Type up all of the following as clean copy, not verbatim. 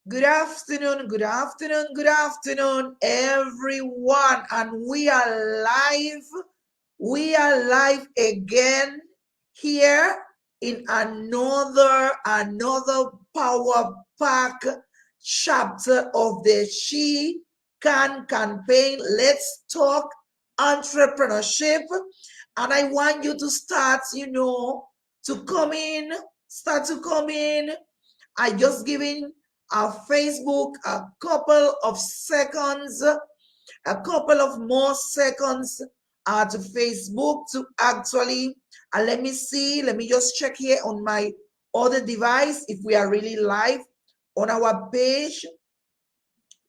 Good afternoon, good afternoon, everyone. And we are live. We are live again here in another power pack chapter of the She Can campaign. Let's talk entrepreneurship. And I want you to start, to come in, start to come in. I just giving our Facebook a couple of seconds, a couple of more seconds to Facebook to actually, let me see, let me just check here on my other device if we are really live on our page.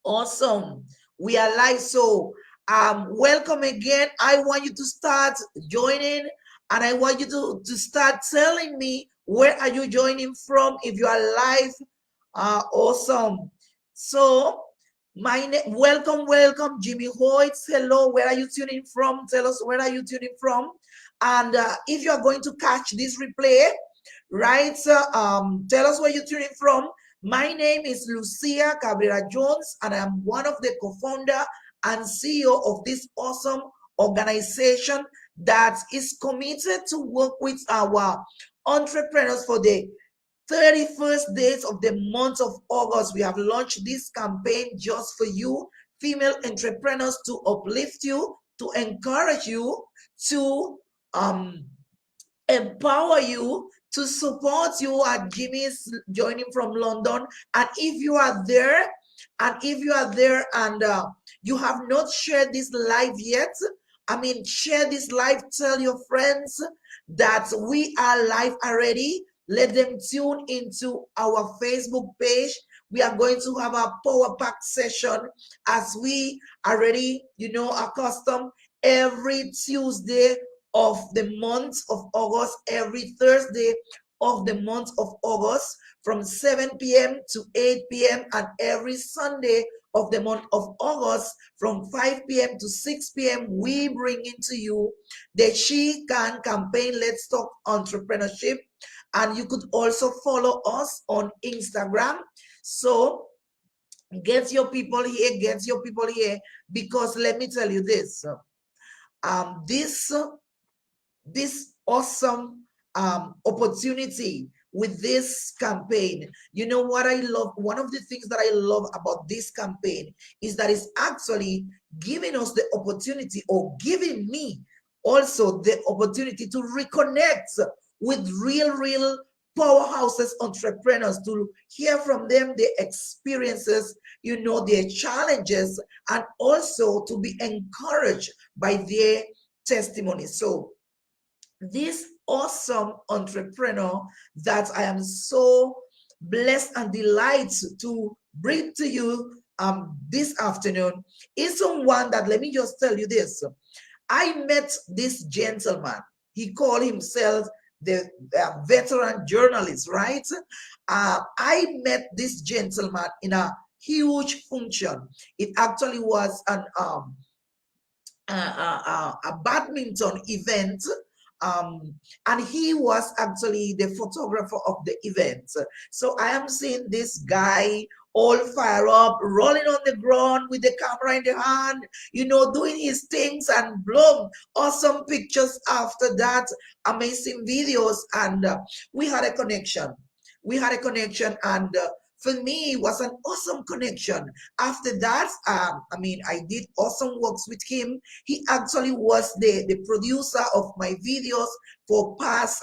Awesome. We are live. So welcome again. I want you to start joining and I want you to start telling me where are you joining from if you are live. Awesome. So welcome, Jimmy Hoyt. Hello, where are you tuning from? Tell us where are you tuning from? And if you are going to catch this replay, right? Tell us where you're tuning from. My name is Lucia Cabrera Jones, and I'm one of the co-founder and CEO of this awesome organization that is committed to work with our entrepreneurs for the 31st days of the month of August. We have launched this campaign just for you, female entrepreneurs, to uplift you, to encourage you, to empower you, to support you. At Jimmy's joining from London. And if you are there, and you have not shared this live yet, share this live, tell your friends that we are live already. Let them tune into our Facebook page. We are going to have a power pack session as we already, accustomed every Tuesday of the month of August, every Thursday of the month of August from 7 p.m. to 8 p.m. and every Sunday of the month of August from 5 p.m. to 6 p.m. we bring into you the She Can campaign. Let's talk entrepreneurship. And you could also follow us on Instagram. So get your people here, because let me tell you this. This awesome opportunity with this campaign. You know what I love? One of the things that I love about this campaign is that it's actually giving us the opportunity, or giving me also the opportunity, to reconnect with real powerhouses entrepreneurs, to hear from them their experiences, their challenges, and also to be encouraged by their testimony. So this awesome entrepreneur that I am so blessed and delighted to bring to you this afternoon is someone that, let me just tell you this. I met this gentleman. He called himself the veteran journalist, right? I met this gentleman in a huge function. It actually was a badminton event, and he was actually the photographer of the event. So I am seeing this guy all fire up, rolling on the ground with the camera in the hand, doing his things, and boom, awesome pictures after that, amazing videos, and we had a connection. And for me, it was an awesome connection. After that, I did awesome works with him. He actually was the producer of my videos for past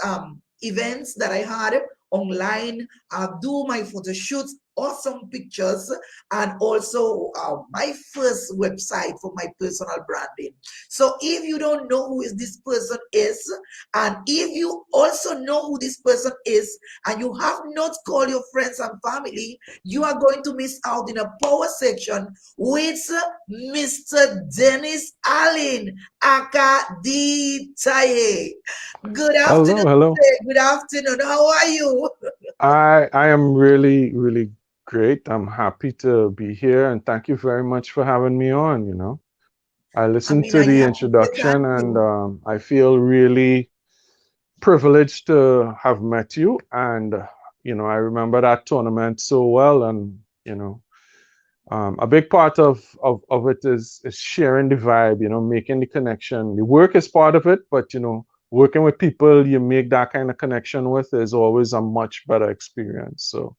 events that I had online, do my photo shoots, awesome pictures, and also my first website for my personal branding. So if you don't know who this person is, and if you also know who this person is, and you have not called your friends and family, you are going to miss out in a power section with Mr. Dennis Allen, aka D. Taye. Good Hello, afternoon, hello. sir. Good afternoon. How are you? I am really great. I'm happy to be here and thank you very much for having me on, I listened to I the have to say introduction thank and you. I feel really privileged to have met you and I remember that tournament so well and you know. A big part of it is sharing the vibe, making the connection. The work is part of it, but working with people you make that kind of connection with is always a much better experience. So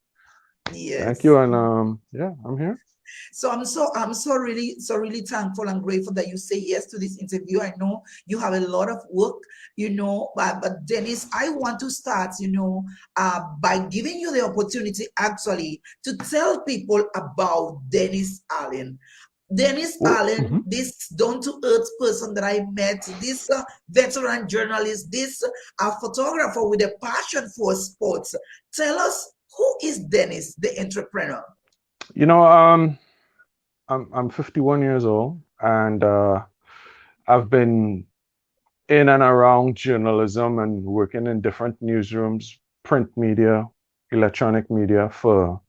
thank Yes. you, and yeah, I'm here. So I'm so really thankful and grateful that you say yes to this interview. I know you have a lot of work, but Dennis, I want to start, by giving you the opportunity actually to tell people about Dennis Allen. Dennis Well, Allen, this down to earth person that I met, this veteran journalist, this photographer with a passion for sports. Tell us, who is Dennis, the entrepreneur? you know, um, I'm 51 years old, and I've been in and around journalism and working in different newsrooms, print media, electronic media for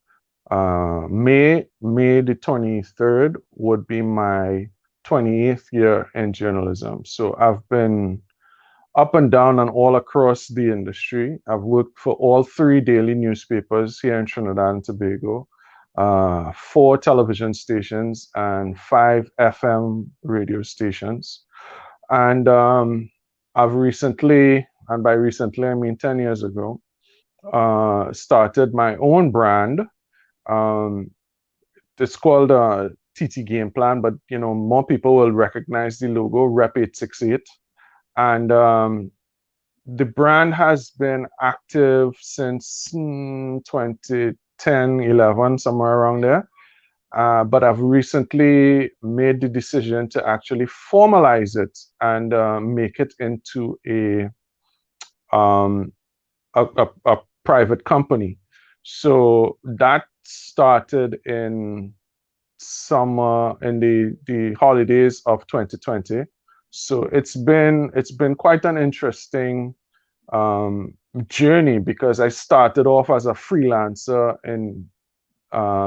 May the 23rd would be my 28th year in journalism. So I've been up and down and all across the industry. I've worked for all three daily newspapers here in Trinidad and Tobago, four television stations, and five FM radio stations. And I've recently, and by recently I mean 10 years ago, started my own brand. Um, it's called TTGameplan, but more people will recognize the logo, Rep 868. And the brand has been active since 2010, 11, somewhere around there. But I've recently made the decision to actually formalize it and make it into um, a private company. So that started in summer in the holidays of 2020. So it's been quite an interesting um, journey because I started off as a freelancer in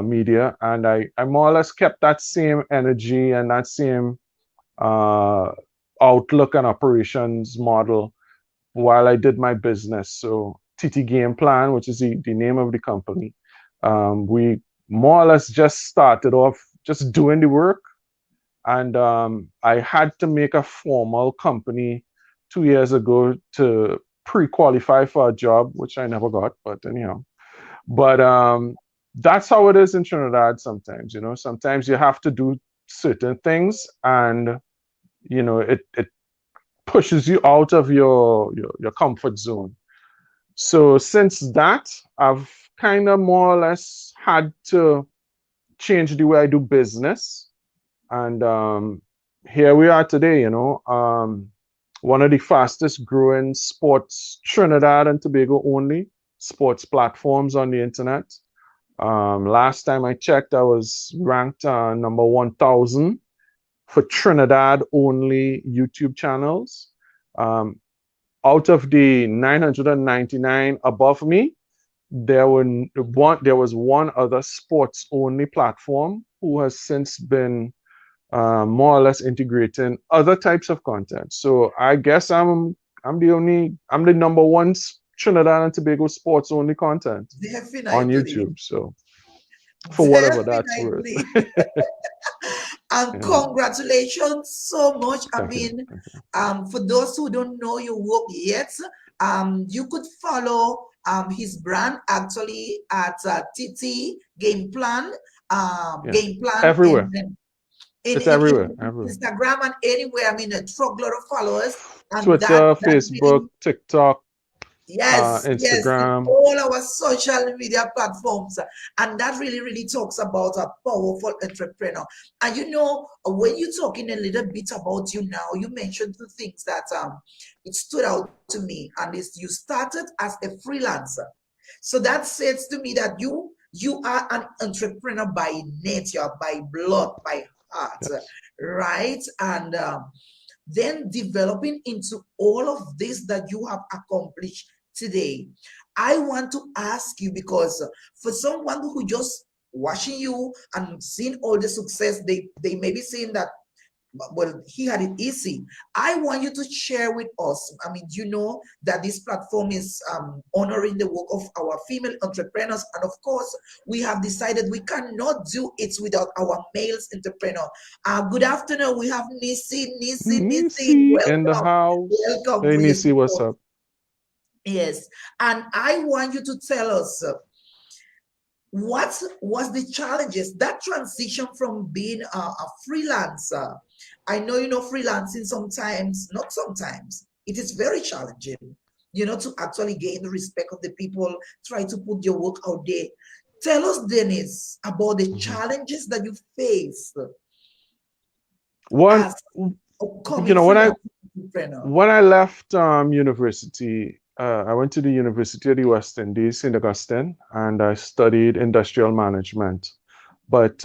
media, and I more or less kept that same energy and that same uh, outlook and operations model while I did my business. So TTGameplan, which is the name of the company, we more or less just started off just doing the work. And I had to make a formal company 2 years ago to pre-qualify for a job, which I never got, but anyhow. But that's how it is in Trinidad sometimes, Sometimes you have to do certain things, and it pushes you out of your comfort zone. So since that, I've kind of more or less had to change the way I do business. And here we are today, one of the fastest growing sports Trinidad and Tobago only sports platforms on the internet. Last time I checked, I was ranked number 1,000 for Trinidad only YouTube channels. Um, Out of the 999 above me, there was one other sports only platform who has since been more or less integrating other types of content. So I guess I'm the number one Trinidad and Tobago sports only content on Definitely. YouTube. So for whatever that's worth. Definitely. And Yeah. congratulations so much. I Thank you. mean, Thank you. for those who don't know your work yet, you could follow his brand actually at TT Game Plan, Yeah. Game Plan Everywhere. It's everywhere. in Everywhere. Instagram and anywhere. I mean, a truckload of followers, and Twitter, that Facebook, really. TikTok, Yes, yes, in Instagram. all our social media platforms. And that really, really talks about a powerful entrepreneur. And when you're talking a little bit about you now, you mentioned two things that it stood out to me. And is you started as a freelancer. So that says to me that you are an entrepreneur by nature, by blood, by heart, Yes. right? And then developing into all of this that you have accomplished today. I want to ask you because for someone who just watching you and seeing all the success, they may be saying that well, he had it easy. I want you to share with us. I mean, you know that this platform is honoring the work of our female entrepreneurs. And of course, we have decided we cannot do it without our males entrepreneur. Good afternoon. We have Nisi. Nisi in the Welcome. house. Welcome, Hey, please. Nisi, what's up? Yes. And I want you to tell us what was the challenges, that transition from being a freelancer. I know, you know, freelancing sometimes, not sometimes, it is very challenging, you know, to actually gain the respect of the people, try to put your work out there. Tell us, Dennis, about the Mhm. challenges that you face One, as you upcoming know, freelance entrepreneur. when I left university, I went to the University of the West Indies, St. Augustine, and I studied industrial management. But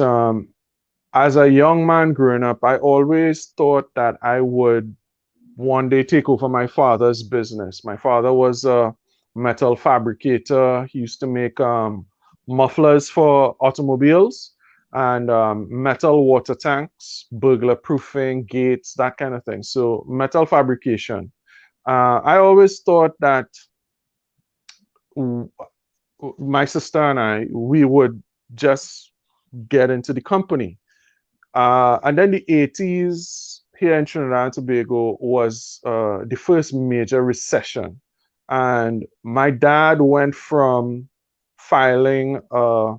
as a young man growing up, I always thought that I would one day take over my father's business. My father was a metal fabricator. He used to make mufflers for automobiles and metal water tanks, burglar proofing, gates, that kind of thing. So, metal fabrication. I always thought that my sister and I, we would just get into the company. And then the 80s here in Trinidad and Tobago was the first major recession. And my dad went from filing a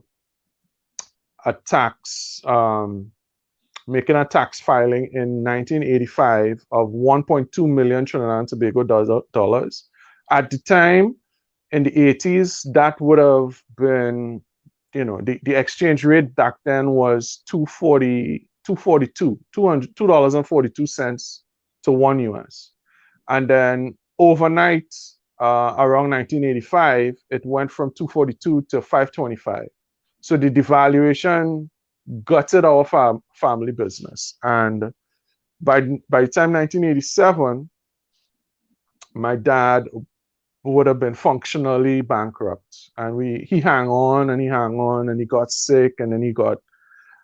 tax, making a tax filing in 1985 of 1.2 million Trinidad and Tobago dollars. At the time, in the 80s, that would have been, you know, the exchange rate back then was 242, $2.42 to one US. And then overnight, around 1985, it went from 242 to 525. So the devaluation gutted our family business. And by the time 1987, my dad would have been functionally bankrupt. And he hung on and he hung on and he got sick and then he got,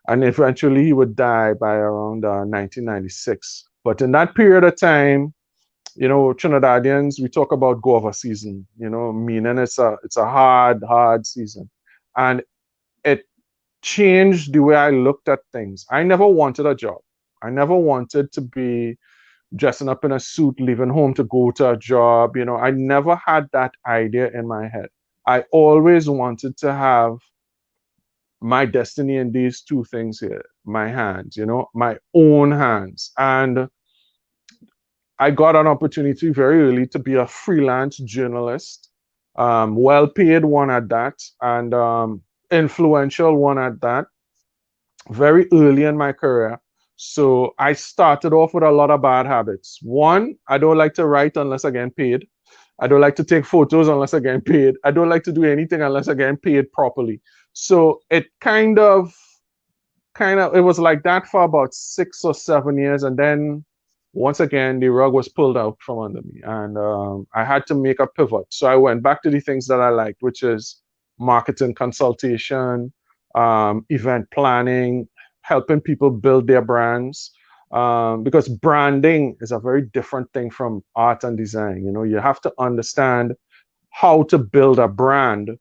and eventually he would die by around 1996. But in that period of time, you know, Trinidadians, we talk about guava season, you know, meaning it's a hard season. And it changed the way I looked at things. I never wanted a job. I never wanted to be dressing up in a suit, leaving home to go to a job. You know, I never had that idea in my head. I always wanted to have my destiny in these two things here, my hands, you know, my own hands. And I got an opportunity very early to be a freelance journalist, well paid one at that, and influential one at that, very early in my career. So I started off with a lot of bad habits. One, I don't like to write unless I get paid. I don't like to take photos unless I get paid. I don't like to do anything unless I get paid properly. So it it was like that for about 6 or 7 years, and then once again the rug was pulled out from under me, and I had to make a pivot. So I went back to the things that I liked, which is marketing consultation, event planning, helping people build their brands. Because branding is a very different thing from art and design. You know, you have to understand how to build a brand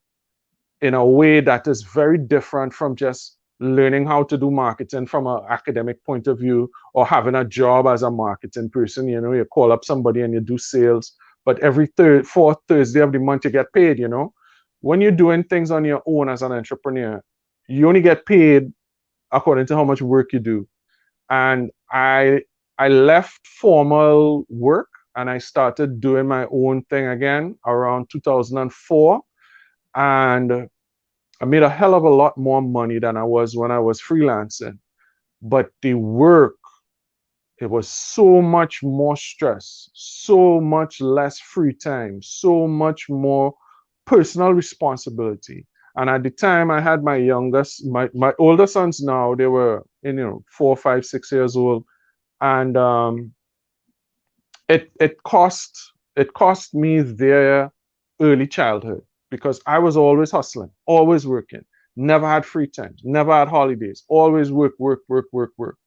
in a way that is very different from just learning how to do marketing from an academic point of view or having a job as a marketing person. You know, you call up somebody and you do sales, but every fourth Thursday of the month you get paid. You know, when you're doing things on your own as an entrepreneur, you only get paid according to how much work you do. And I left formal work and I started doing my own thing again around 2004. And I made a hell of a lot more money than I was when I was freelancing. But the work, it was so much more stress, so much less free time, so much more personal responsibility. And at the time, I had my older sons now, they were, 4, 5, 6 years old. And it cost me their early childhood because I was always hustling, always working, never had free time, never had holidays, always work, work, work, work, work.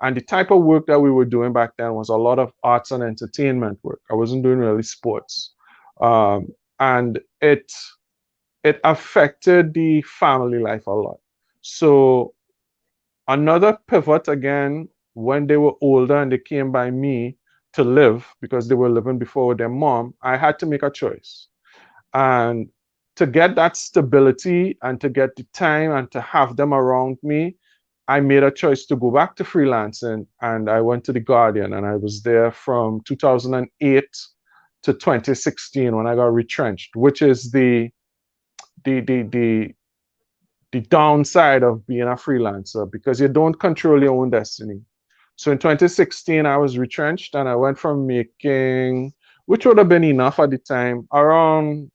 And the type of work that we were doing back then was a lot of arts and entertainment work. I wasn't doing really sports. Um, and it affected the family life a lot. So another pivot again, when they were older and they came by me to live because they were living before with their mom, I had to make a choice. And to get that stability and to get the time and to have them around me, I made a choice to go back to freelancing, and I went to the Guardian, and I was there from 2008 to 2016 when I got retrenched, which is the the the the downside of being a freelancer because you don't control your own destiny. So in 2016, I was retrenched and I went from making, which would have been enough at the time, around,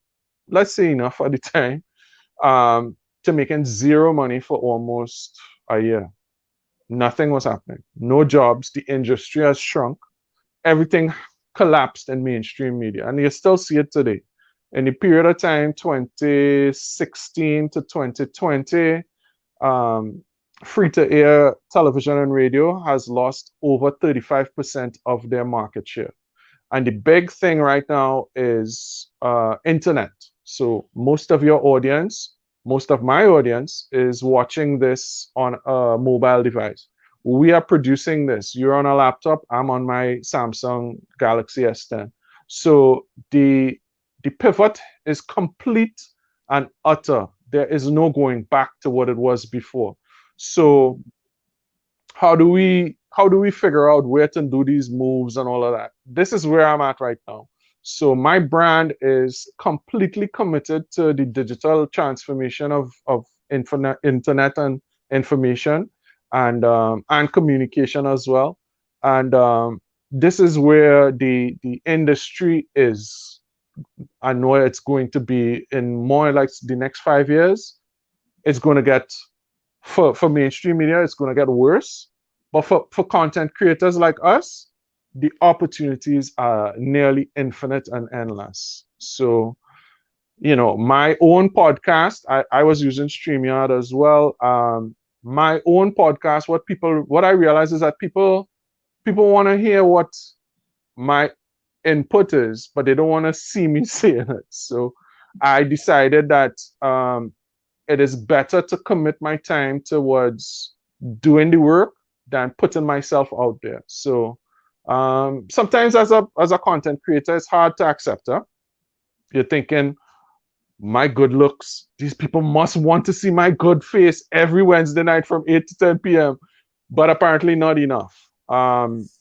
let's say enough at the time, to making zero money for almost a year. Nothing was happening. No jobs. The industry has shrunk. Everything collapsed in mainstream media. And you still see it today. In the period of time, 2016 to 2020, um, free to air television and radio has lost over 35% of their market share. And the big thing right now is internet. So most of your audience, most of my audience is watching this on a mobile device. We are producing this. You're on a laptop. I'm on my Samsung Galaxy S10. So the pivot is complete and utter. There is no going back to what it was before. So how do we figure out where to do these moves and all of that? This is where I'm at right now. So my brand is completely committed to the digital transformation of internet and information and communication as well. And this is where the industry is. I know it's going to be in more like the next 5 years. It's going to get for mainstream media, it's going to get worse. But for content creators like us, the opportunities are nearly infinite and endless. So, my own podcast, I was using StreamYard as well. My own podcast, what I realize is that people want to hear what my input is, but they don't want to see me saying it. So I decided that it is better to commit my time towards doing the work than putting myself out there. So sometimes as a content creator, it's hard to accept. Huh? You're thinking, my good looks, these people must want to see my good face every Wednesday night from 8 to 10 p.m. But apparently not enough.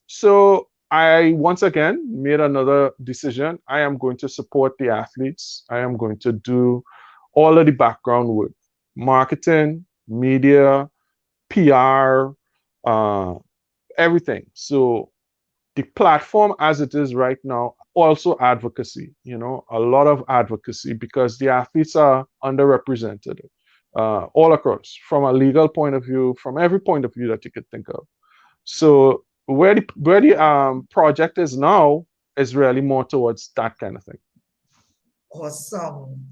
So I once again made another decision. I am going to support the athletes. I am going to do all of the background work, marketing, media, PR, uh, everything. So the platform as it is right now, also advocacy, a lot of advocacy because the athletes are underrepresented all across from a legal point of view, from every point of view that you could think of. So where the project is now is really more towards that kind of thing. Awesome.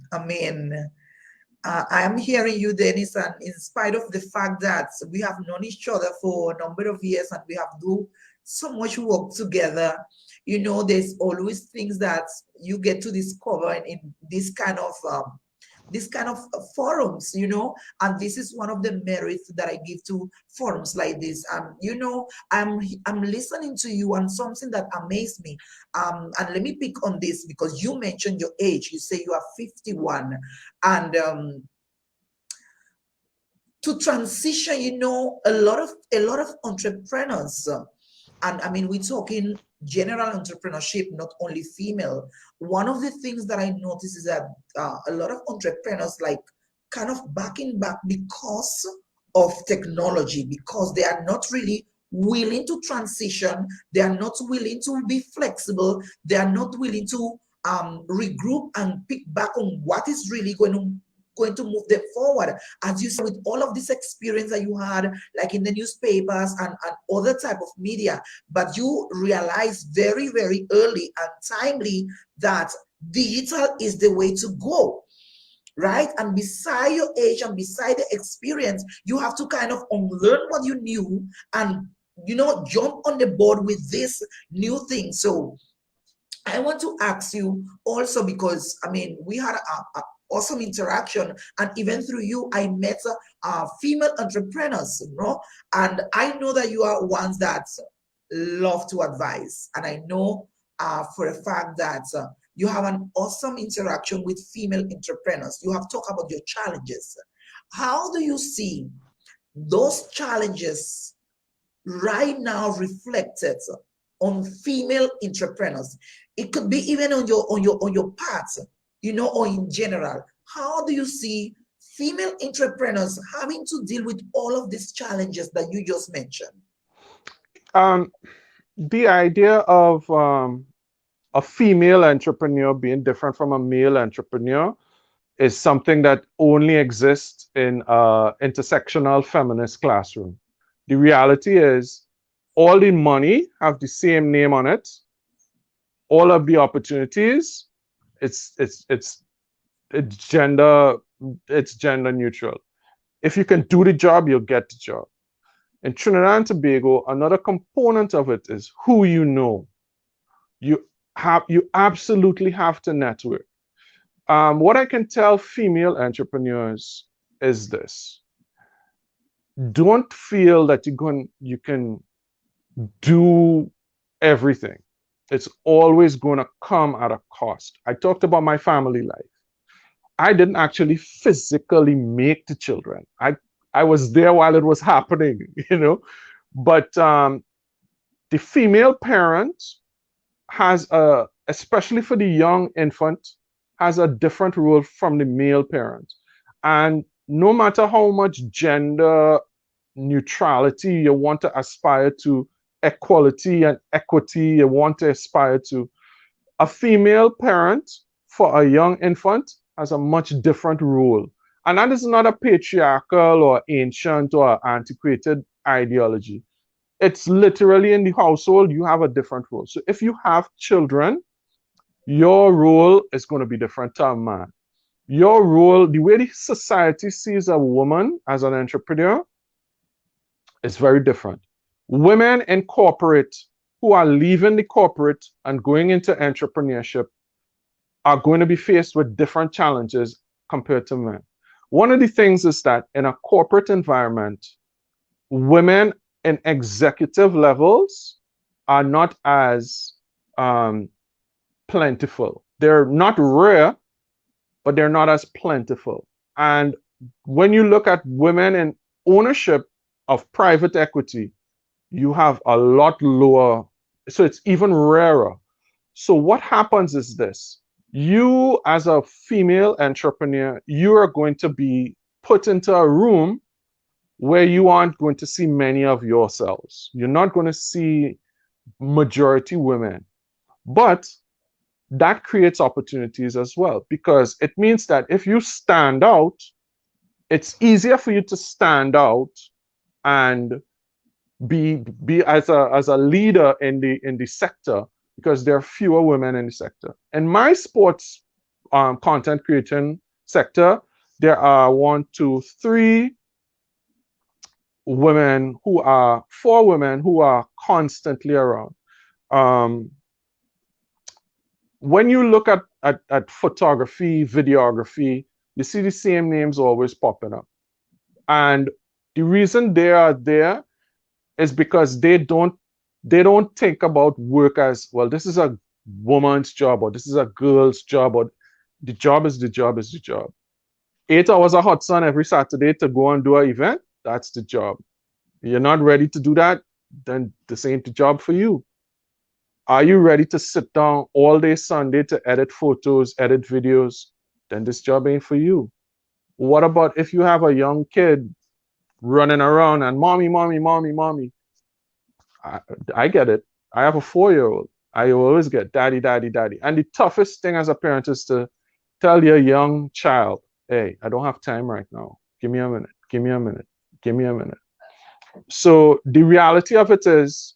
I am hearing you, Dennis, and in spite of the fact that we have known each other for a number of years and we have do so much work together, there's always things that you get to discover in this kind of forums, and this is one of the merits that I give to forums like this. And I'm listening to you, and something that amazed me. And let me pick on this because you mentioned your age. You say you are 51, and to transition, a lot of entrepreneurs, and I mean, we're talking general entrepreneurship, not only female. One of the things that I notice is that a lot of entrepreneurs like kind of backing back because of technology, because they are not really willing to transition, they are not willing to be flexible, they are not willing to regroup and pick back on what is really going to move them forward. As you said, with all of this experience that you had, like in the newspapers and other type of media, but you realized very, very early and timely that digital is the way to go, right? And beside your age and beside the experience, you have to kind of unlearn what you knew and jump on the board with this new thing. So I want to ask you also, because I mean we had a awesome interaction, and even through you I met female entrepreneurs, and I know that you are ones that love to advise, and I know for a fact that you have an awesome interaction with female entrepreneurs. You have talked about your challenges. How do you see those challenges right now reflected on female entrepreneurs? It could be even on your part, or in general. How do you see female entrepreneurs having to deal with all of these challenges that you just mentioned? Um, the idea of a female entrepreneur being different from a male entrepreneur is something that only exists in intersectional feminist classroom. The reality is all the money have the same name on it. All of the opportunities, it's it's it's it's gender neutral. If you can do the job, you'll get the job. In Trinidad and Tobago, another component of it is who you know. You absolutely have to network. What I can tell female entrepreneurs is this: don't feel that you can do everything. It's always going to come at a cost. I talked about my family life. I didn't actually physically make the children. I was there while it was happening, But the female parent has especially for the young infant, has a different role from the male parent. And no matter how much gender neutrality you want to aspire to, equality and equity you want to aspire to, a female parent for a young infant has a much different role. And that is not a patriarchal or ancient or antiquated ideology. It's literally in the household, you have a different role. So if you have children, your role is going to be different to a man. Your role, the way the society sees a woman as an entrepreneur, is very different. Women in corporate who are leaving the corporate and going into entrepreneurship are going to be faced with different challenges compared to men. One of the things is that in a corporate environment, women in executive levels are not as plentiful. They're not rare, but they're not as plentiful. And when you look at women in ownership of private equity, you have a lot lower. So it's even rarer. So what happens is this: you as a female entrepreneur, you are going to be put into a room where you aren't going to see many of yourselves. You're not going to see majority women. But that creates opportunities as well, because it means that if you stand out, it's easier for you to stand out and be as a leader in the sector, because there are fewer women in the sector. In my sports content creating sector, there are four women who are constantly around. Um, when you look at photography, videography, you see the same names always popping up. And the reason they are there is because they don't think about work as, well, this is a woman's job or this is a girl's job, or the job is the job is the job. 8 hours of hot sun every Saturday to go and do an event, that's the job. You're not ready to do that, then this ain't the job for you. Are you ready to sit down all day Sunday to edit photos, edit videos? Then this job ain't for you. What about if you have a young kid running around and mommy, mommy, mommy, mommy? I, I get it. I have a 4-year-old. I always get daddy, daddy, daddy. And the toughest thing as a parent is to tell your young child, hey, I don't have time right now. Give me a minute. Give me a minute. Give me a minute. So the reality of it is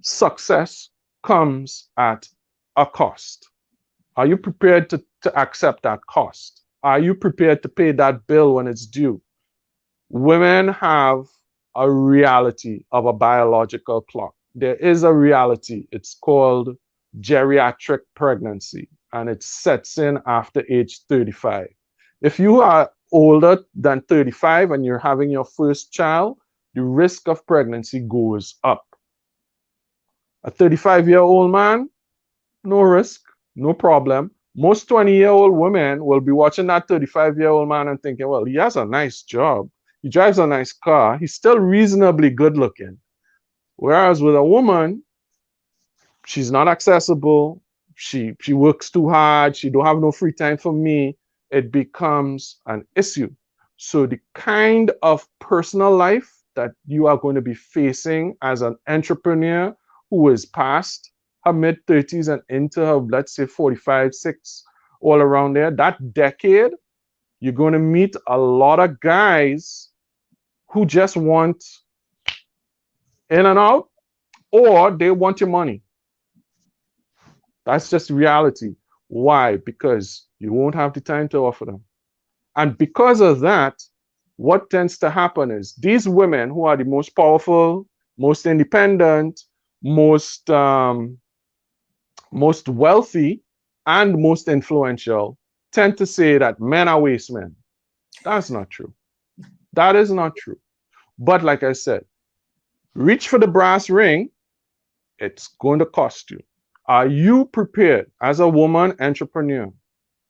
success comes at a cost. Are you prepared to accept that cost? Are you prepared to pay that bill when it's due? Women have a reality of a biological clock. There is a reality. It's called geriatric pregnancy, and it sets in after age 35. If you are older than 35 and you're having your first child, the risk of pregnancy goes up. A 35-year-old man, no risk, no problem. Most 20-year-old women will be watching that 35-year-old man and thinking, well, he has a nice job. He drives a nice car. He's still reasonably good looking. Whereas with a woman, she's not accessible. She works too hard. She don't have no free time for me. It becomes an issue. So the kind of personal life that you are going to be facing as an entrepreneur who is past her mid-30s and into her, let's say, 45, 6, all around there, that decade, you're going to meet a lot of guys who just want in and out, or they want your money. That's just reality. Why? Because you won't have the time to offer them. And because of that, what tends to happen is these women who are the most powerful, most independent, most wealthy, and most influential tend to say that men are waste men. That's not true. That is not true. But like I said, reach for the brass ring, it's going to cost you. Are you prepared as a woman entrepreneur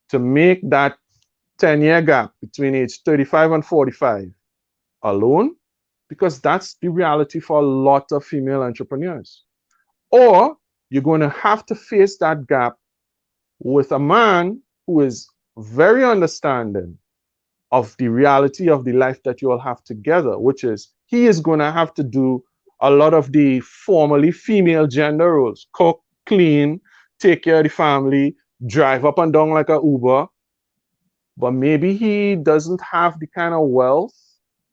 to make that 10-year gap between age 35 and 45 alone? Because that's the reality for a lot of female entrepreneurs. Or you're going to have to face that gap with a man who is very understanding of the reality of the life that you all have together, which is he is going to have to do a lot of the formerly female gender roles: cook, clean, take care of the family, drive up and down like a Uber. But maybe he doesn't have the kind of wealth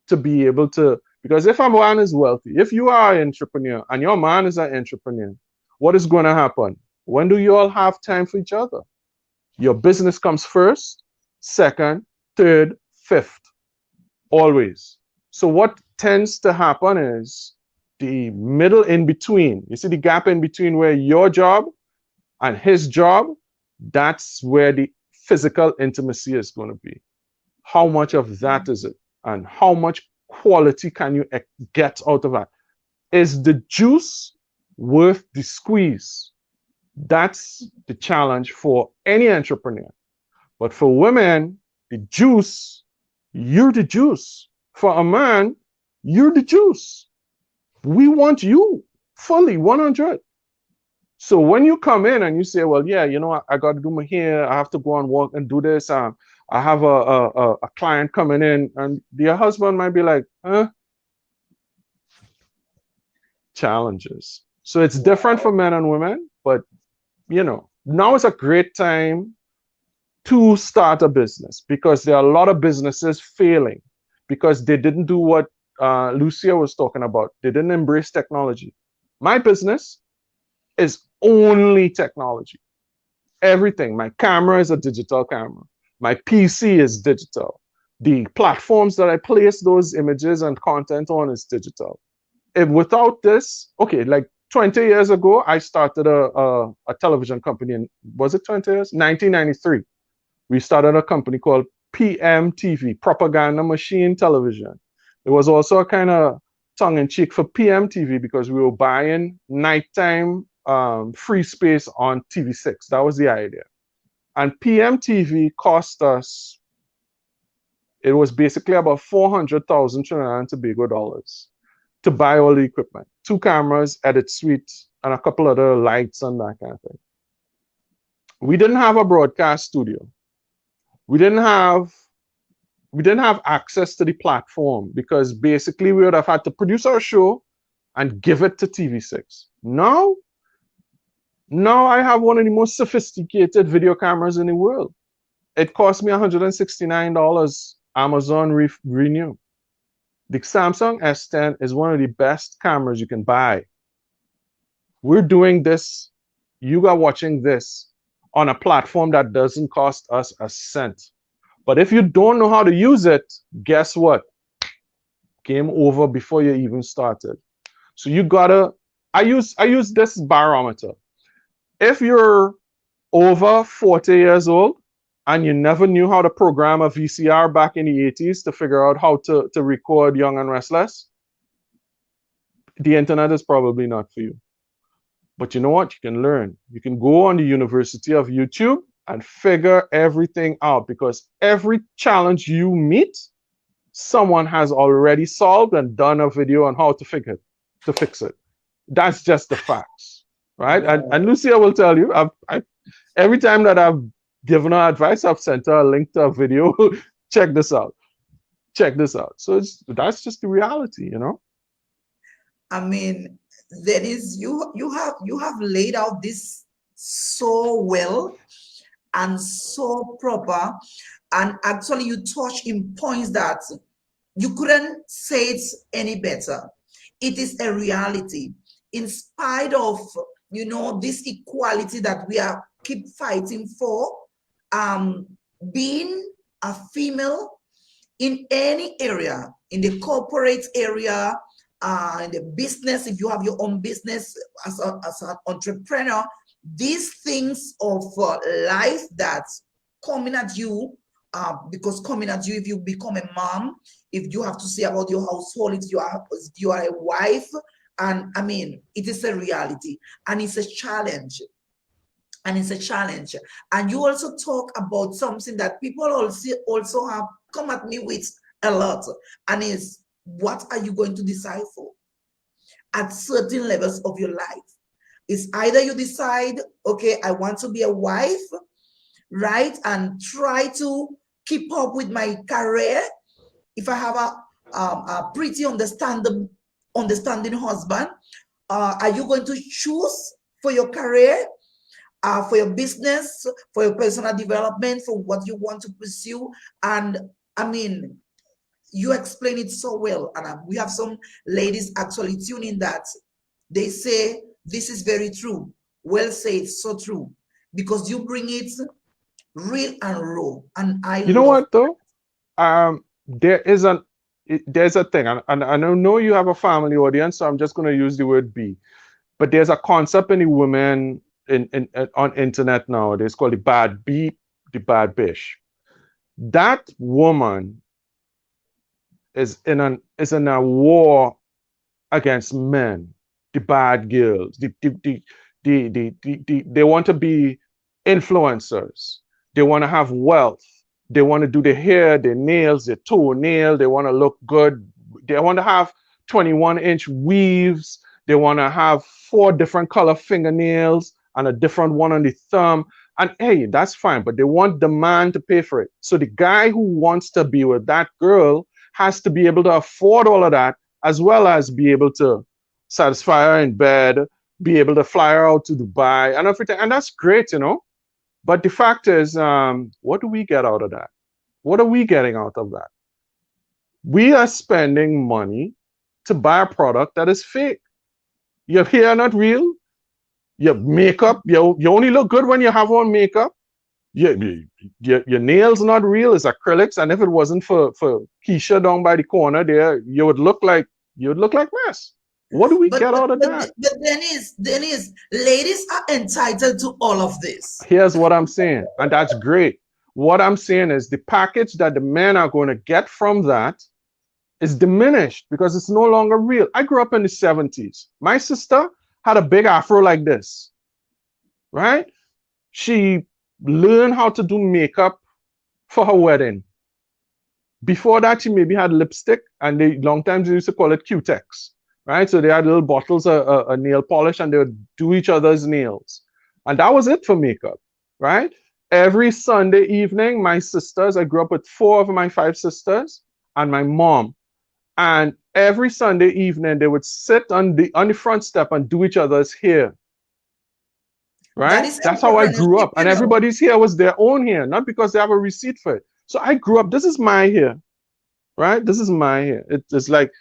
to be able to, because if a man is wealthy, if you are an entrepreneur and your man is an entrepreneur, what is going to happen? When do you all have time for each other? Your business comes first, second, third, fifth, always. So what tends to happen is the middle in between. You see the gap in between where your job and his job, that's where the physical intimacy is going to be. How much of that is it? And how much quality can you get out of that? Is the juice worth the squeeze? That's the challenge for any entrepreneur. But for women, the juice, you're the juice. For a man, you're the juice. We want you fully 100. So when you come in and you say, well, yeah, you know, I got to do my hair, I have to go and work and do this. I have a client coming in, and your husband might be like, huh? Challenges. So it's different for men and women, but you know, now is a great time to start a business because there are a lot of businesses failing because they didn't do what Lucia was talking about. They didn't embrace technology. My business is only technology. Everything. My camera is a digital camera. My PC is digital. The platforms that I place those images and content on is digital. If without this, okay, like 20 years ago, I started a television company. And was it 20 years? 1993. We started a company called PMTV, Propaganda Machine Television. It was also a kind of tongue-in-cheek for PMTV because we were buying nighttime free space on TV6. That was the idea. And PMTV cost us, it was basically about 400,000 Trinidad and Tobago dollars to buy all the equipment. 2 cameras, edit suite, and a couple other lights and that kind of thing. We didn't have a broadcast studio. We didn't have access to the platform because basically we would have had to produce our show and give it to TV6. Now I have one of the most sophisticated video cameras in the world. It cost me $169 Amazon renew. The Samsung S10 is one of the best cameras you can buy. We're doing this, you are watching this on a platform that doesn't cost us a cent. But if you don't know how to use it, guess what? Game over before you even started. So you gotta, I use this barometer. If you're over 40 years old and you never knew how to program a VCR back in the 80s to figure out how to record Young and Restless, the internet is probably not for you. But you know what? You can learn. You can go on the University of YouTube and figure everything out, because every challenge you meet, someone has already solved and done a video on how to fix it. That's just the facts, right? And Wow. Lucia will tell you, every time that I've given her advice, I've sent her a link to a video. Check this out. Check this out. So that's just the reality, you know? I mean, there is you have laid out this so well and so proper, and actually you touch in points that you couldn't say it any better. It is a reality. In spite of this equality that we are keep fighting for, um, being a female in any area, in the corporate area, in the business, if you have your own business as an entrepreneur, these things of life that coming at you, because coming at you if you become a mom, if you have to say about your household, if you are a wife, and I mean, it is a reality and it's a challenge. And you also talk about something that people also have come at me with a lot, and is, what are you going to decide for at certain levels of your life? It's either you decide, okay, I want to be a wife, right, and try to keep up with my career. If I have a pretty understanding husband, are you going to choose for your career, for your business, for your personal development, for what you want to pursue? And I mean, you explain it so well. And we have some ladies actually tuning that. They say, this is very true. Well said, so true. Because you bring it real and raw. And I You know love what though? There is there's a thing, and I know you have a family audience, so I'm just going to use the word be. But there's a concept in the women on internet nowadays called the bad beep, the bad bish. That woman is in a war against men, the bad girls, they want to be influencers. They want to have wealth. They want to do their hair, their nails, their toenail. They want to look good. They want to have 21-inch weaves. They want to have 4 different color fingernails and a different one on the thumb. And hey, that's fine, but they want the man to pay for it. So the guy who wants to be with that girl has to be able to afford all of that, as well as be able to satisfy her in bed, be able to fly her out to Dubai and everything. And that's great, you know. But the fact is, what do we get out of that? What are we getting out of that? We are spending money to buy a product that is fake. Your hair not real. Your makeup, you only look good when you have on makeup. Your nails not real, it's acrylics. And if it wasn't for Keisha down by the corner there, you would look like mess. What do we but get but out of but, that? but then is ladies are entitled to all of this. Here's what I'm saying, and that's great. What I'm saying is the package that the men are going to get from that is diminished because it's no longer real. I grew up in the 70s. My sister had a big afro like this, right? She learned how to do makeup for her wedding. Before that, she maybe had lipstick, and they long times they used to call it Q-Tex, right? So they had little bottles of nail polish, and they would do each other's nails, and that was it for makeup, right? Every Sunday evening, my sisters, I grew up with 4 of my 5 sisters, and my mom, and every Sunday evening they would sit on the front step and do each other's hair, That right? is That's how I grew entrepreneurship, up, and everybody's hair was their own hair, not because they have a receipt for it. So I grew up. This is my hair, right? This is my hair. It's like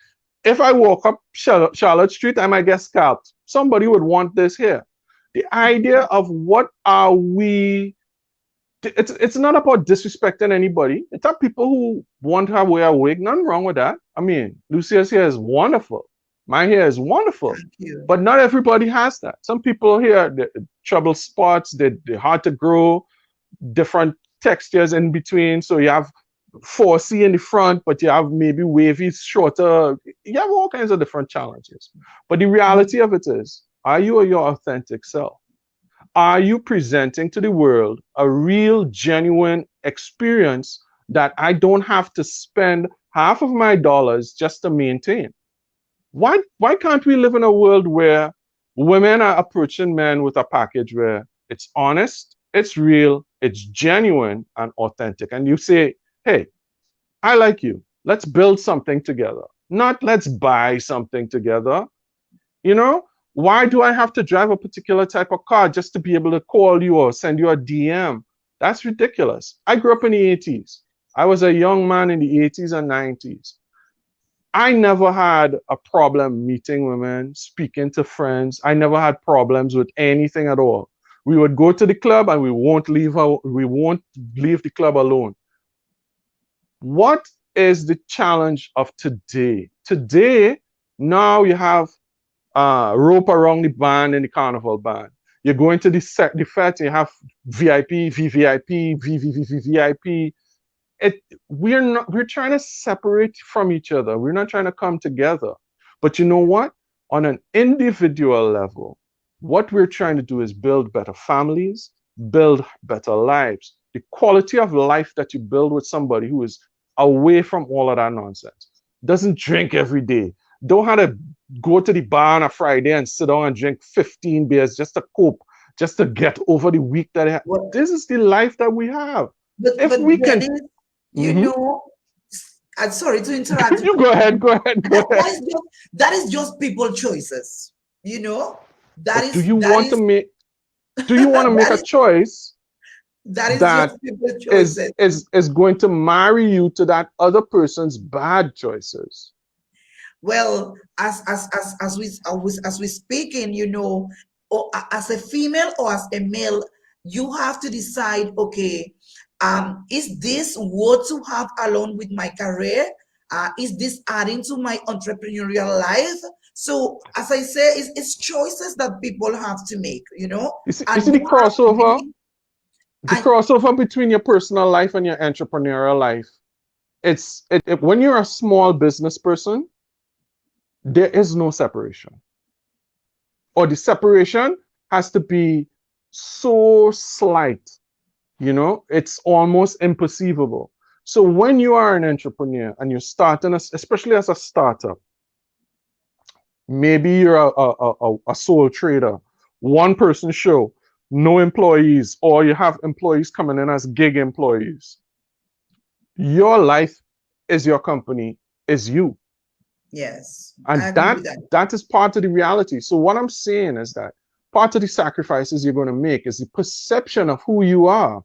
if I walk up Charlotte Street, I might get scalped. Somebody would want this hair. The idea of what are we? It's not about disrespecting anybody. It's not people who want to wear a wig. Nothing wrong with that. I mean, Lucia's hair is wonderful. My hair is wonderful. Thank you. But not everybody has that. Some people here, trouble spots, they're hard to grow, different textures in between. So you have 4C in the front, but you have maybe wavy, shorter. You have all kinds of different challenges. But the reality of it is, are you your authentic self? Are you presenting to the world a real, genuine experience that I don't have to spend half of my dollars just to maintain? Why can't we live in a world where women are approaching men with a package where it's honest, it's real, it's genuine and authentic? And you say, hey, I like you. Let's build something together. Not let's buy something together. You know, why do I have to drive a particular type of car just to be able to call you or send you a DM? That's ridiculous. I grew up in the 80s. I was a young man in the 80s and 90s. I never had a problem meeting women, speaking to friends. I never had problems with anything at all. We would go to the club and we won't leave the club alone. What is the challenge of today? Today, now you have rope around the band in the carnival band. You're going to the fete, you have VIP, VVIP, VVVVIP. We're trying to separate from each other. We're not trying to come together. But you know what? On an individual level, what we're trying to do is build better families, build better lives. The quality of life that you build with somebody who is away from all of that nonsense, doesn't drink every day, don't have to go to the bar on a Friday and sit down and drink 15 beers just to cope, just to get over the week that they have. Well, This is the life that we have. but If we can, Dennis, you Mhm. know, I'm sorry to interrupt. You go ahead, go ahead, go That ahead. is just people choices. You know, that But is do you want to make that a is choice that is that just people is choices. is is going to marry you to that other person's bad choices? Well, as we speaking, you know, or as a female or as a male, you have to decide. Okay, is this what to have along with my career? Is this adding to my entrepreneurial life? So, as I say, it's choices that people have to make. You know, You and see you the have to crossover, be. the And crossover between your personal life and your entrepreneurial life. When you're a small business person, there is no separation, or the separation has to be so slight, it's almost imperceivable. So when you are an entrepreneur and you're starting, especially as a startup, maybe you're a sole trader, one person show, no employees, or you have employees coming in as gig employees. Your life is your company, is you. yes, I And agree with that. that is part of the reality. So what I'm saying is that part of the sacrifices you're going to make is the perception of who you are.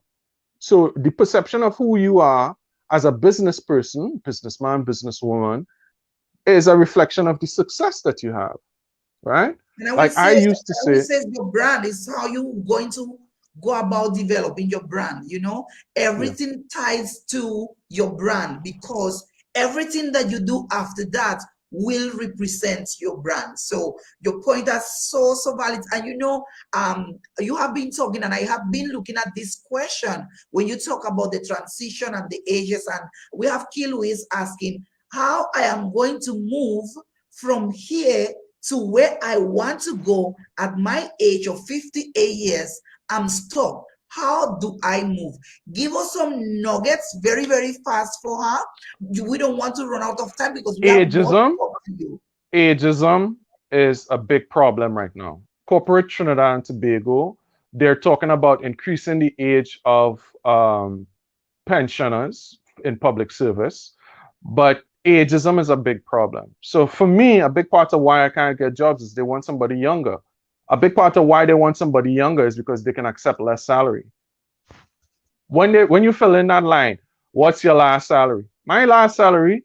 So the perception of who you are as a business person, businessman, businesswoman, is a reflection of the success that you have, right? And I will Like I say, used to say, your brand is how you going to go about developing your brand. You know, yeah, everything ties to your brand because everything that you do after that will represent your brand. So your point is so valid. And you know, you have been talking, and I have been looking at this question when you talk about the transition and the ages, and we have Key Louise asking how I am going to move from here to where I want to go at my age of 58 years. I'm stuck. How do I move? Give us some nuggets very fast for her. We don't want to run out of time because we have more to ageism, talk to you. ageism is a big problem right now. Corporate Trinidad and Tobago, they're talking about increasing the age of pensioners in public service, but ageism is a big problem. So for me, a big part of why I can't get jobs is they want somebody younger. A big part of why they want somebody younger is because they can accept less salary. When you fill in that line, what's your last salary? My last salary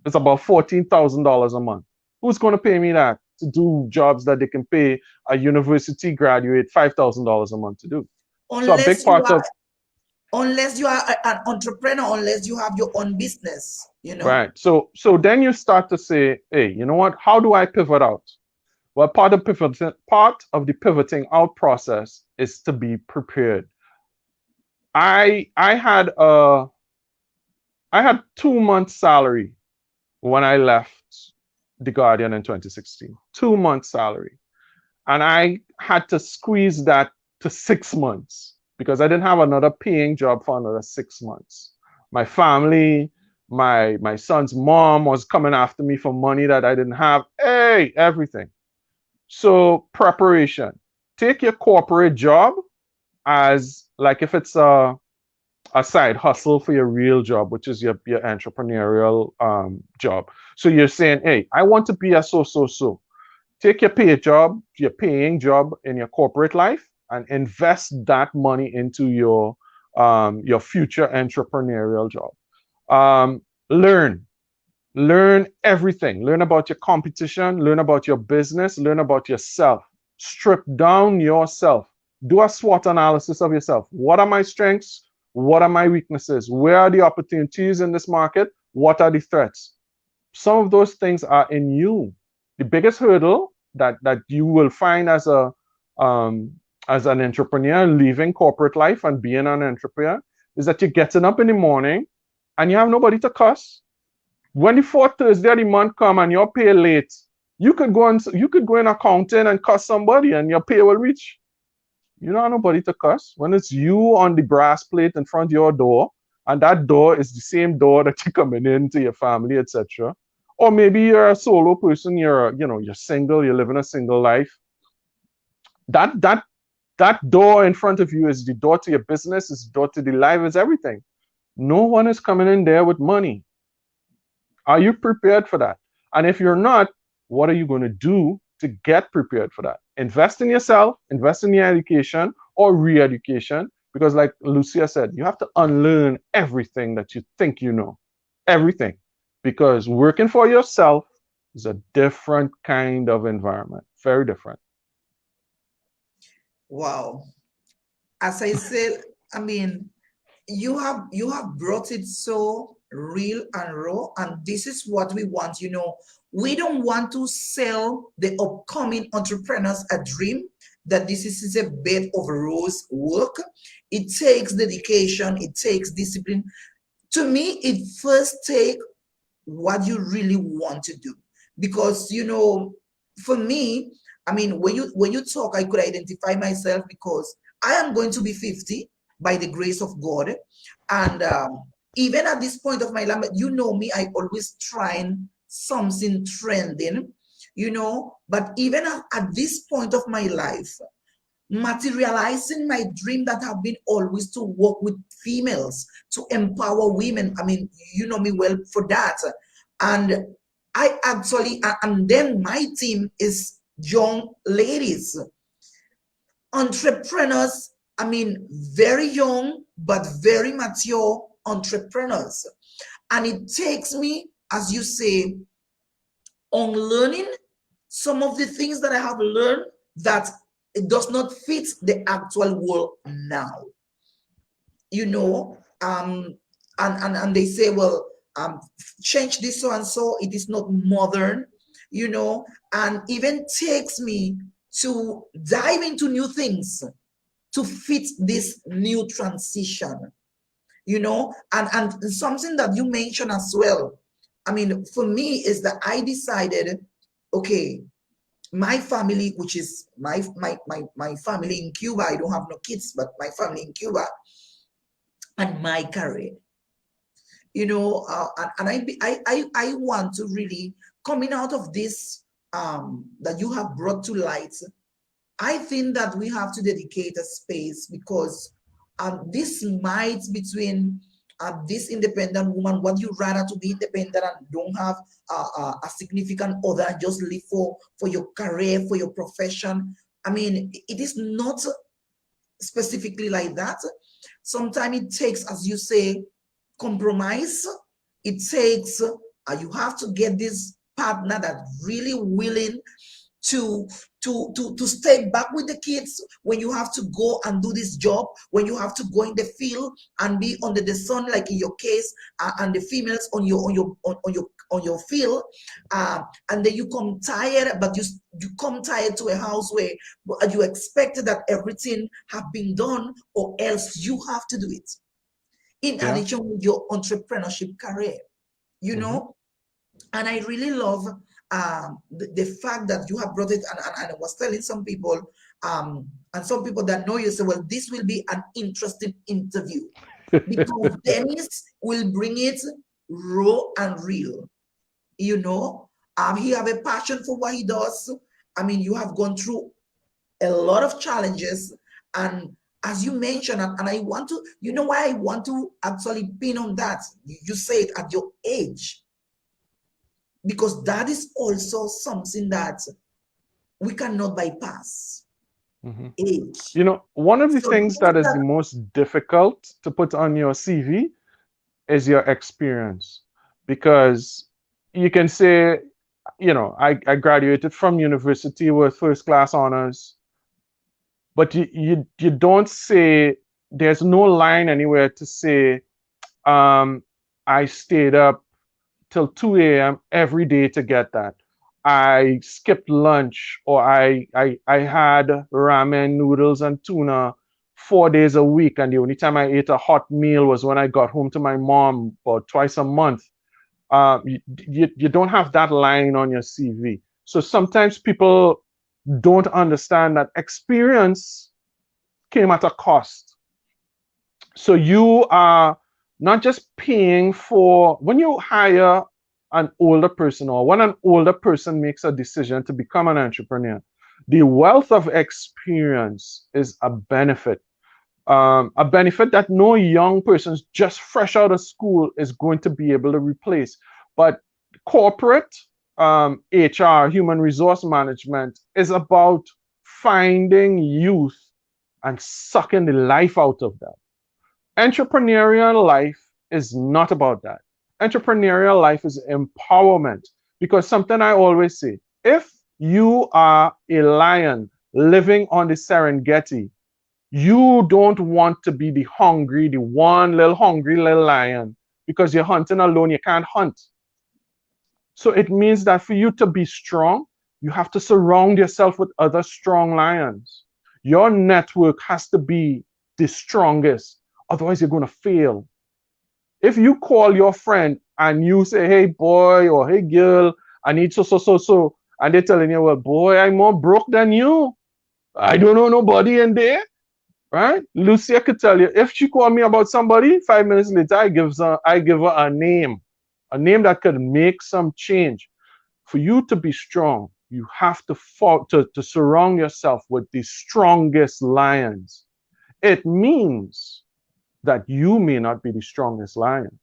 is about $14,000 a month. Who's going to pay me that to do jobs that they can pay a university graduate $5,000 a month to do? So a big Unless you part are of unless you are an entrepreneur, unless you have your own business, you know. Right. So then you start to say, hey, you know what? How do I pivot out? Well, part of the pivoting out process is to be prepared. I had I had 2 months salary when I left the Guardian in 2016. 2 months salary. And I had to squeeze that to 6 months because I didn't have another paying job for another 6 months. My family, my son's mom was coming after me for money that I didn't have. Hey, everything. So preparation. Take your corporate job as like if it's a side hustle for your real job, which is your entrepreneurial job. So you're saying, hey, I want to be a so. Take your paid job, your paying job in your corporate life, and invest that money into your future entrepreneurial job. Learn, learn everything. Learn about your competition. Learn about your business. Learn about yourself. Strip down yourself. Do a SWOT analysis of yourself. What are my strengths? What are my weaknesses? Where are the opportunities in this market? What are the threats? Some of those things are in you. The biggest hurdle that you will find um, as an entrepreneur leaving corporate life and being an entrepreneur is that you're getting up in the morning and you have nobody to cuss. When the fourth Thursday of the month come and your pay late, you could go in accounting and cuss somebody and your pay will reach. You don't have nobody to cuss. When it's you on the brass plate in front of your door, and that door is the same door that you're coming into your family, etc. Or maybe you're a solo person, you're single, you're living a single life. That door in front of you is the door to your business, is the door to the life, is everything. No one is coming in there with money. Are you prepared for that? And if you're not, what are you going to do to get prepared for that? Invest in yourself, invest in your education or re-education, because like Lucia said, you have to unlearn everything that you think you know. Everything. Because working for yourself is a different kind of environment. Very different. Wow. As I said, I mean, you have brought it so real and raw, and this is what we want. We don't want to sell the upcoming entrepreneurs a dream that this is a bed of rose work. It takes dedication, it takes discipline. To me, it first takes what you really want to do, because for me, I mean, when you talk, I could identify myself because I am going to be 50 by the grace of God. And even at this point of my life, you know me, I always trying something trending, but even at this point of my life, materializing my dream that have been always to work with females, to empower women. I mean, you know me well for that. And I actually, and then my team is young ladies, entrepreneurs. I mean, very young, but very mature entrepreneurs. And it takes me, as you say, on learning some of the things that I have learned that it does not fit the actual world now. You know, and they say, well, change this so and so, it is not modern, and even takes me to dive into new things to fit this new transition, and something that you mentioned as well. I mean, for me is that I decided, okay, my family, which is my family in Cuba, I don't have no kids, but my family in Cuba, and my career, and I want to really, coming out of this, that you have brought to light, I think that we have to dedicate a space, because this might between this independent woman, what you rather to be independent and don't have a significant other, just live for your career, for your profession. I mean, it is not specifically like that. Sometimes it takes, as you say, compromise. It takes, you have to get this partner that really willing to to stay back with the kids when you have to go and do this job, when you have to go in the field and be under the sun, like in your case, and the females on your field, and then you come tired, but you come tired to a house where you expected that everything have been done, or else you have to do it in Yeah. addition with your entrepreneurship career, you Hmm. know. And I really love the fact that you have brought it, and I was telling some people, and some people that know you say, well, this will be an interesting interview because Dennis will bring it raw and real, you know. He have a passion for what he does. I mean, you have gone through a lot of challenges, and as you mentioned, and I want to, you know why I want to actually pin on that, you say it at your age, because that is also something that we cannot bypass, Hmm. age. One of the So things those that is the that, most difficult to put on your CV is your experience. Because you can say, I graduated from university with first class honors, but you don't say, there's no line anywhere to say, I stayed up till 2 a.m. every day to get that. I skipped lunch, or I had ramen noodles and tuna 4 days a week, and the only time I ate a hot meal was when I got home to my mom about twice a month. You don't have that line on your CV. So sometimes people don't understand that experience came at a cost. So you are not just paying for, when you hire an older person, or when an older person makes a decision to become an entrepreneur, the wealth of experience is a benefit that no young person just fresh out of school is going to be able to replace. But corporate HR, human resource management, is about finding youth and sucking the life out of them. Entrepreneurial life is not about that. Entrepreneurial life is empowerment. Because something I always say, if you are a lion living on the Serengeti, you don't want to be the one little hungry little lion, because you're hunting alone, you can't hunt. So it means that for you to be strong, you have to surround yourself with other strong lions. Your network has to be the strongest. Otherwise, you're going to fail. If you call your friend and you say, hey, boy, or hey, girl, I need so, and they're telling you, well, boy, I'm more broke than you. I don't know nobody in there, right? Lucia could tell you, if she called me about somebody, 5 minutes later, I give her a name that could make some change. For you to be strong, you have to surround yourself with the strongest lions. It means that you may not be the strongest lion.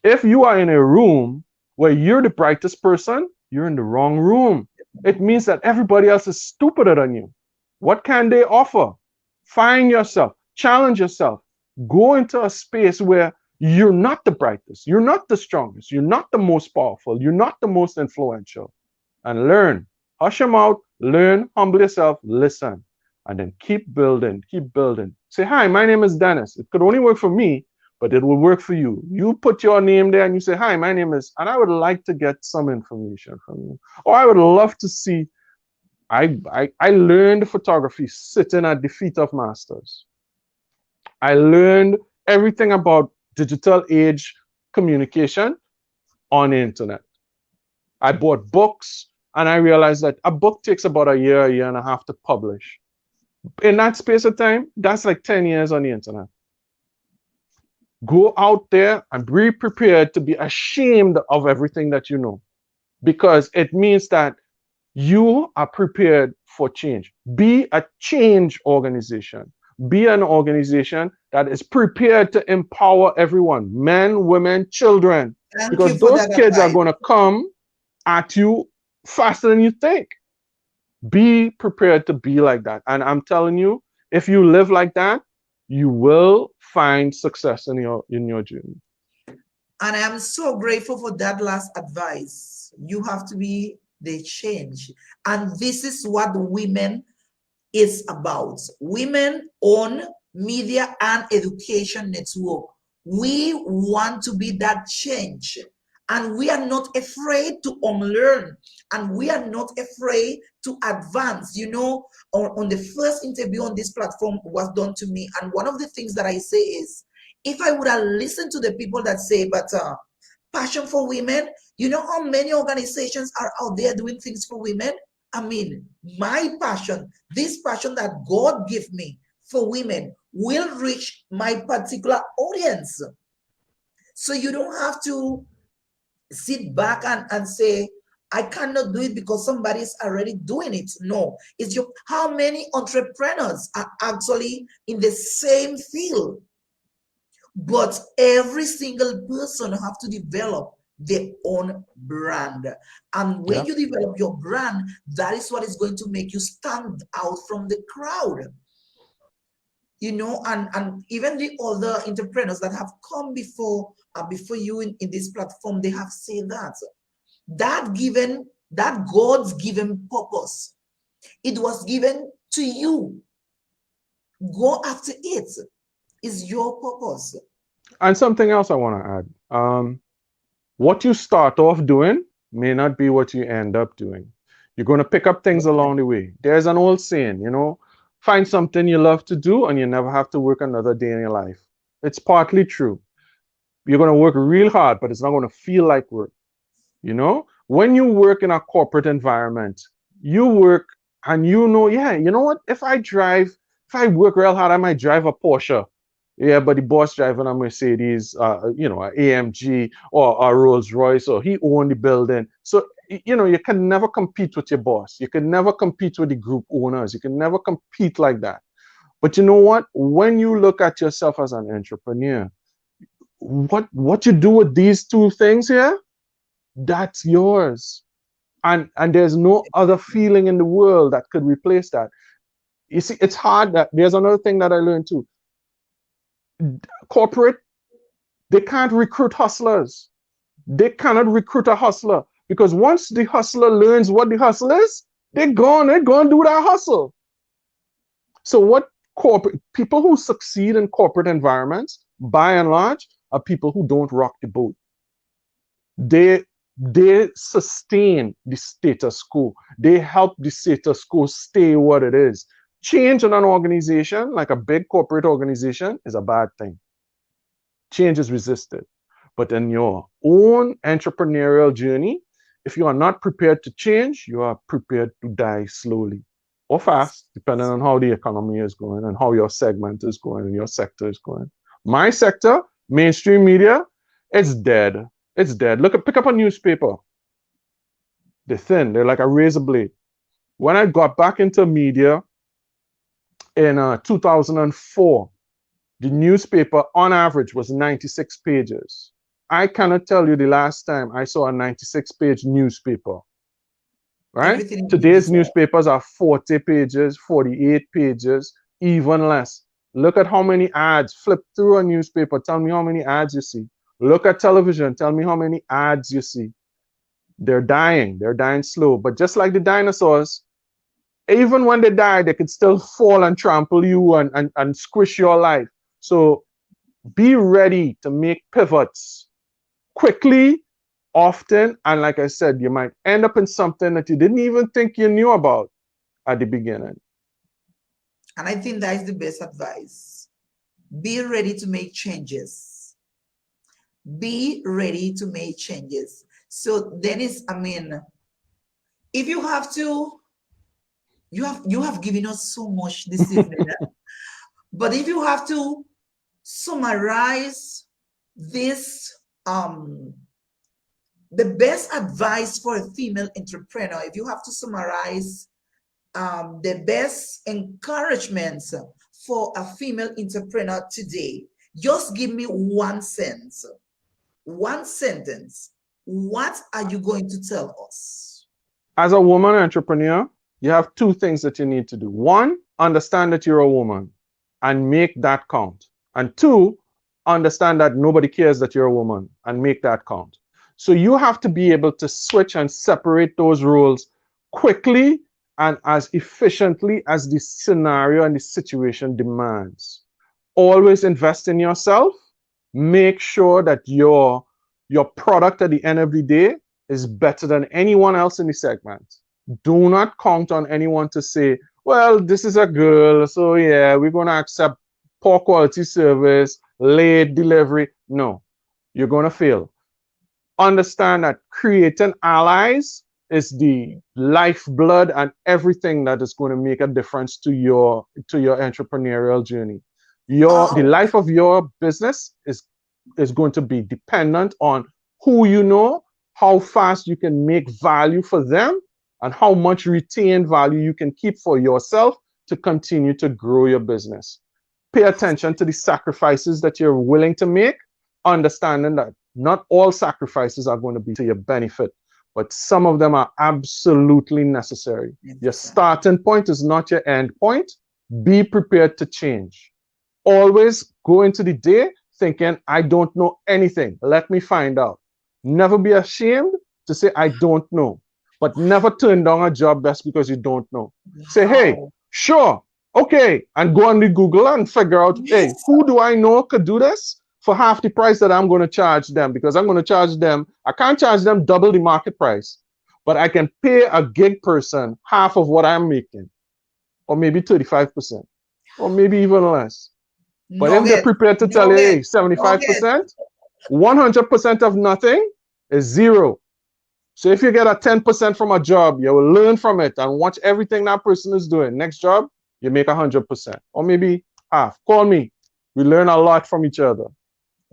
If you are in a room where you're the brightest person, you're in the wrong room. It means that everybody else is stupider than you. What can they offer? Find yourself, challenge yourself, go into a space where you're not the brightest, you're not the strongest, you're not the most powerful, you're not the most influential, and learn. Hush them out, learn, humble yourself, listen, and then keep building, keep building. Say, hi, my name is Dennis. It could only work for me, but it will work for you. You put your name there and you say, hi, my name is, and I would like to get some information from you. Or I would love to see, I learned photography sitting at the feet of masters. I learned everything about digital age communication on the internet. I bought books, and I realized that a book takes about a year and a half to publish. In that space of time, that's like 10 years on the internet. Go out there and be prepared to be ashamed of everything that you know, because it means that you are prepared for change. Be a change organization. Be an organization that is prepared to empower everyone, men, women, children, thank you because for those that kids are advice. going to come at you faster than you think. Be prepared to be like that. And I'm telling you, if you live like that, you will find success in your journey. And I am so grateful for that last advice. You have to be they change. And this is what women is about. Women own Media and Education Network. We want to be that change. And we are not afraid to unlearn. And we are not afraid to advance. You know, on the first interview on this platform was done to me. And one of the things that I say is, if I would have listened to the people that say, but passion for women, you know how many organizations are out there doing things for women? I mean, my passion, this passion that God gave me for women will reach my particular audience. So you don't have to sit back and say, I cannot do it because somebody is already doing it. No, it's your, how many entrepreneurs are actually in the same field? But every single person have to develop their own brand. And when Yeah. you develop your brand, that is what is going to make you stand out from the crowd. You know, and even the other entrepreneurs that have come before you in this platform, they have said that God's given purpose, it was given to you. Go after it. Is your purpose. And something else I want to add. What you start off doing may not be what you end up doing. You're going to pick up things along the way. There's an old saying, find something you love to do and you never have to work another day in your life. It's partly true. You're going to work real hard, but it's not going to feel like work. When you work in a corporate environment, you work and yeah, you know what? If I work real hard, I might drive a Porsche. Yeah, but the boss driving a Mercedes, an AMG or a Rolls Royce, or he owned the building. So, you can never compete with your boss. You can never compete with the group owners. You can never compete like that. But you know what? When you look at yourself as an entrepreneur, what you do with these two things here, that's yours. And there's no other feeling in the world that could replace that. You see, it's hard. That there's another thing that I learned too. Corporate, they can't recruit hustlers. They cannot recruit a hustler because once the hustler learns what the hustle is, they're going to do that hustle. So what corporate people who succeed in corporate environments, by and large, are people who don't rock the boat. They sustain the status quo. They help the status quo stay what it is. Change in an organization, like a big corporate organization, is a bad thing. Change is resisted. But in your own entrepreneurial journey, if you are not prepared to change, you are prepared to die slowly or fast, depending on how the economy is going and how your segment is going and your sector is going. My sector, mainstream media, it's dead. It's dead. Pick up a newspaper. They're thin. They're like a razor blade. When I got back into media in 2004, the newspaper on average was 96 pages. I cannot tell you the last time I saw a 96-page newspaper. Right? Everything is Today's digital. newspapers are 40 pages, 48 pages, even less. Look at how many ads. Flip through a newspaper. Tell me how many ads you see. Look at television. Tell me how many ads you see. They're dying. They're dying slow. But just like the dinosaurs, even when they die, they could still fall and trample you and squish your life. So be ready to make pivots quickly, often, and like I said, you might end up in something that you didn't even think you knew about at the beginning. And I think that is the best advice. Be ready to make changes. Be ready to make changes. So Dennis, I mean, if you have to, you have given us so much this evening. But if you have to summarize this, the best advice for a female entrepreneur, if you have to summarize the best encouragements for a female entrepreneur today, just give me one sentence. One sentence. What are you going to tell us? As a woman entrepreneur, you have two things that you need to do. One, understand that you're a woman and make that count. And two, understand that nobody cares that you're a woman and make that count. So you have to be able to switch and separate those roles quickly and as efficiently as the scenario and the situation demands. Always invest in yourself. Make sure that your product at the end of the day is better than anyone else in the segment. Do not count on anyone to say, well, this is a girl, so yeah, we're going to accept poor quality service, late delivery. No, you're going to fail. Understand that creating allies is the lifeblood and everything that is going to make a difference to your entrepreneurial journey. The Oh, life of your business is going to be dependent on who you know, how fast you can make value for them, and how much retained value you can keep for yourself to continue to grow your business. Pay attention to the sacrifices that you're willing to make, understanding that not all sacrifices are going to be to your benefit, but some of them are absolutely necessary. Your starting point is not your end point. Be prepared to change. Always go into the day thinking, I don't know anything. Let me find out. Never be ashamed to say, I don't know, but never turn down a job just because you don't know. Say, hey, wow. sure, okay, and go on the Google and figure out, hey, Yes. who do I know could do this for half the price that I'm going to charge them? Because I'm going to charge them, I can't charge them double the market price, but I can pay a gig person half of what I'm making, or maybe 35%, or maybe even less. But if they're Nugget. prepared to tell you, Nugget. hey, Nugget. 75%, 100% of nothing is zero. So if you get a 10% from a job, you will learn from it and watch everything that person is doing. Next job, you make 100%, or maybe half. Call me. We learn a lot from each other.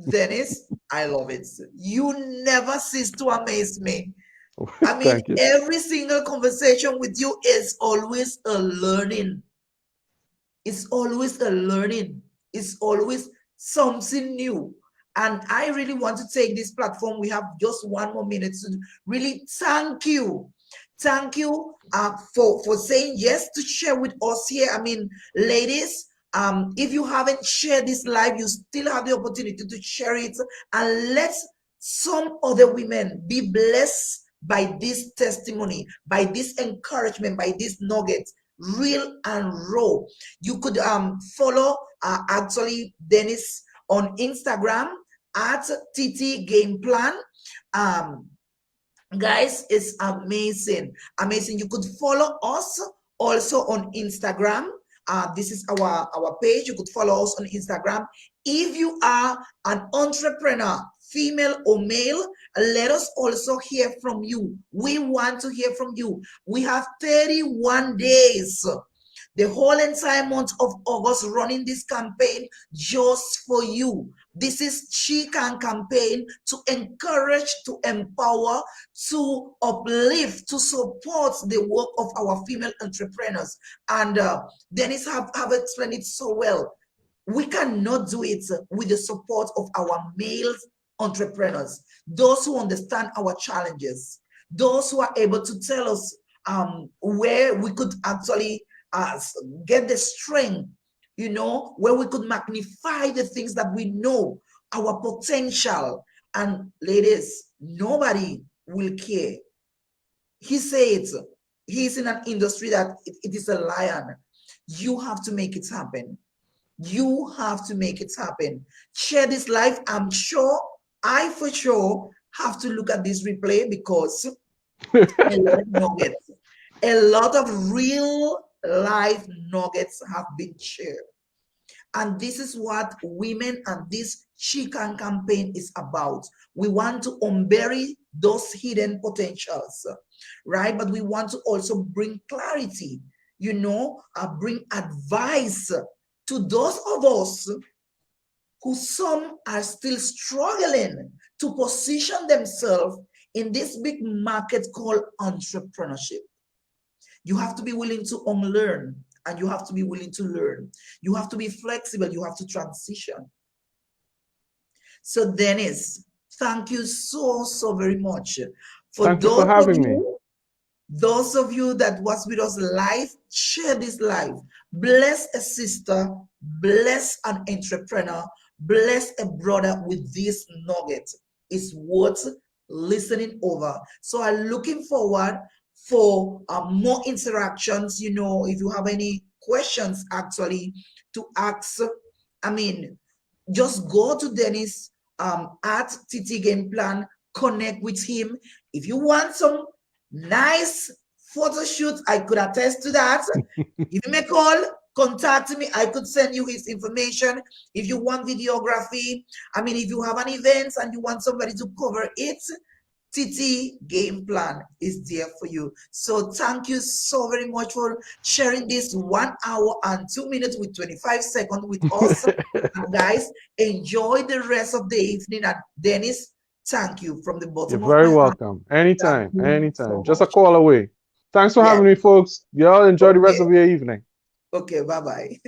Dennis, I love it. You never cease to amaze me. I mean, Thank you. every single conversation with you is always a learning. It's always a learning. It's always something new. And I really want to take this platform. We have just 1 more minute to really thank you. Thank you for saying yes to share with us here. I mean, ladies, if you haven't shared this live, you still have the opportunity to share it and let some other women be blessed by this testimony, by this encouragement, by this nugget, real and raw. You could follow actually Dennis on Instagram at TTGameplan. Um, Guys, it's amazing. Amazing. You could follow us also on Instagram. This is our page. You could follow us on Instagram. If you are an entrepreneur, female or male, let us also hear from you. We want to hear from you. We have 31 days, the whole entire month of August, running this campaign just for you. This is She Can campaign to encourage, to empower, to uplift, to support the work of our female entrepreneurs. And Dennis have explained it so well. We cannot do it with the support of our male entrepreneurs, those who understand our challenges, those who are able to tell us where we could actually uh, get the strength, where we could magnify the things that we know, our potential. And ladies, nobody will care. He says he's in an industry that it is a lion. You have to make it happen. You have to make it happen. Share this live. I'm sure, I for sure have to look at this replay because a lot of nuggets, a lot of real life nuggets have been shared. And this is what women and this She Can campaign is about. We want to unbury those hidden potentials, right? But we want to also bring clarity, bring advice to those of us who some are still struggling to position themselves in this big market called entrepreneurship. You have to be willing to unlearn and you have to be willing to learn. You have to be flexible. You have to transition. So Dennis, thank you so, so very much. For Thank you for having me. those of you that was with us live, share this live. Bless a sister, bless an entrepreneur, bless a brother with this nugget. It's worth listening over. So I'm looking forward for more interactions. You know, if you have any questions actually to ask, I mean, just go to Dennis at TTGameplan, connect with him. If you want some nice photo shoot, I could attest to that. Give him a call, contact me. I could send you his information. If you want videography, I mean, if you have an event and you want somebody to cover it, TTGameplan is there for you. So thank you so very much for sharing this 1 hour and 2 minutes with 25 seconds with us. And guys, enjoy the rest of the evening. And Dennis, thank you from the You're bottom of very my heart. welcome. Thank Anytime, you anytime. so Just a much. call away. Thanks for Yes. having me, folks. Y'all enjoy the rest Okay. of your evening. Okay. Bye bye.